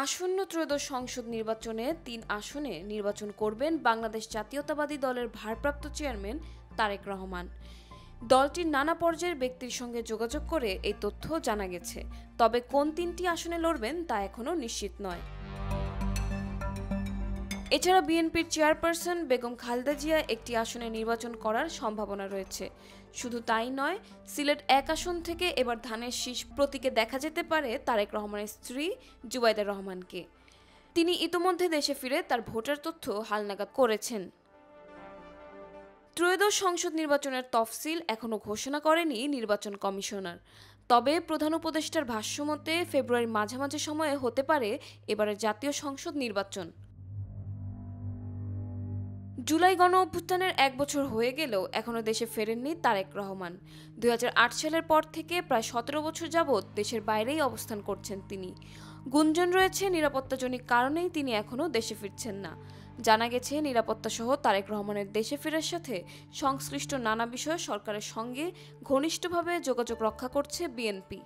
আসন্ন ত্রয়োদশ সংসদ নির্বাচনে ৩ আসনে নির্বাচন করবেন বাংলাদেশ জাতীয়তাবাদী দলের ভারপ্রাপ্ত চেয়ারম্যান তারেক রহমান। দলটির নানা পর্যায়ের ব্যক্তির সঙ্গে যোগাযোগ করে এই তথ্য জানা গেছে। তবে কোন ৩টি আসনে লড়বেন তা এখনও নিশ্চিত নয়। এছাড়া বিএনপির চেয়ারপারসন বেগম খালেদা জিয়া একটি আসনে নির্বাচন করার সম্ভাবনা রয়েছে। শুধু তাই নয়, সিলেট ১ আসন থেকে এবার ধানের শীষ প্রতীকে দেখা যেতে পারে তারেক রহমানের স্ত্রী জুবাইদা রহমানকে। তিনি ইতোমধ্যে দেশে ফিরে তার ভোটার তথ্য হালনাগাদ করেছেন। ত্রয়োদশ সংসদ নির্বাচনের তফসিল এখনও ঘোষণা করেনি নির্বাচন কমিশনার। তবে প্রধান উপদেষ্টার ভাষ্যমতে ফেব্রুয়ারির মাঝামাঝি সময়ে হতে পারে এবারের জাতীয় সংসদ নির্বাচন। জুলাই গণ অভ্যুত্থানের ১ বছর হয়ে গেলেও এখনও দেশে ফেরেননি তারেক রহমান। ২০০৮ সালের পর থেকে প্রায় ১৭ বছর যাবৎ দেশের বাইরেই অবস্থান করছেন তিনি। গুঞ্জন রয়েছে নিরাপত্তাজনিত কারণেই তিনি এখনও দেশে ফিরছেন না। জানা গেছে নিরাপত্তাসহ তারেক রহমানের দেশে ফেরার সাথে সংশ্লিষ্ট নানা বিষয়ে সরকারের সঙ্গে ঘনিষ্ঠভাবে যোগাযোগ রক্ষা করছে বিএনপি।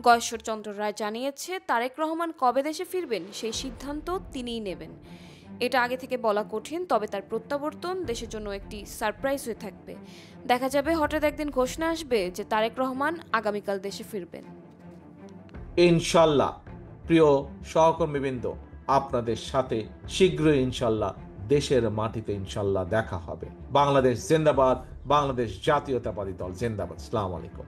গয়েশ্বর চন্দ্র রায় জানিয়েছে, তারেক রহমান কবে দেশে ফিরবেন সেই সিদ্ধান্ত তিনিই নেবেন। এটা আগে থেকে বলা কঠিন, তবে তার প্রত্যাবর্তন দেশের জন্য একটি সারপ্রাইজ হয়ে থাকবে। দেখা যাবে হঠাৎ একদিন ঘোষণা আসবে যে তারেক রহমান আগামীকাল দেশে ফিরবেন। ইনশাল্লাহ। প্রিয় সহকর্মীবৃন্দ, আপনাদের সাথে শীঘ্রই ইনশাল্লাহ দেশের মাটিতে ইনশাল্লাহ দেখা হবে। বাংলাদেশ জিন্দাবাদ, বাংলাদেশ জাতীয়তাবাদী দল জিন্দাবাদ। আসসালামু আলাইকুম।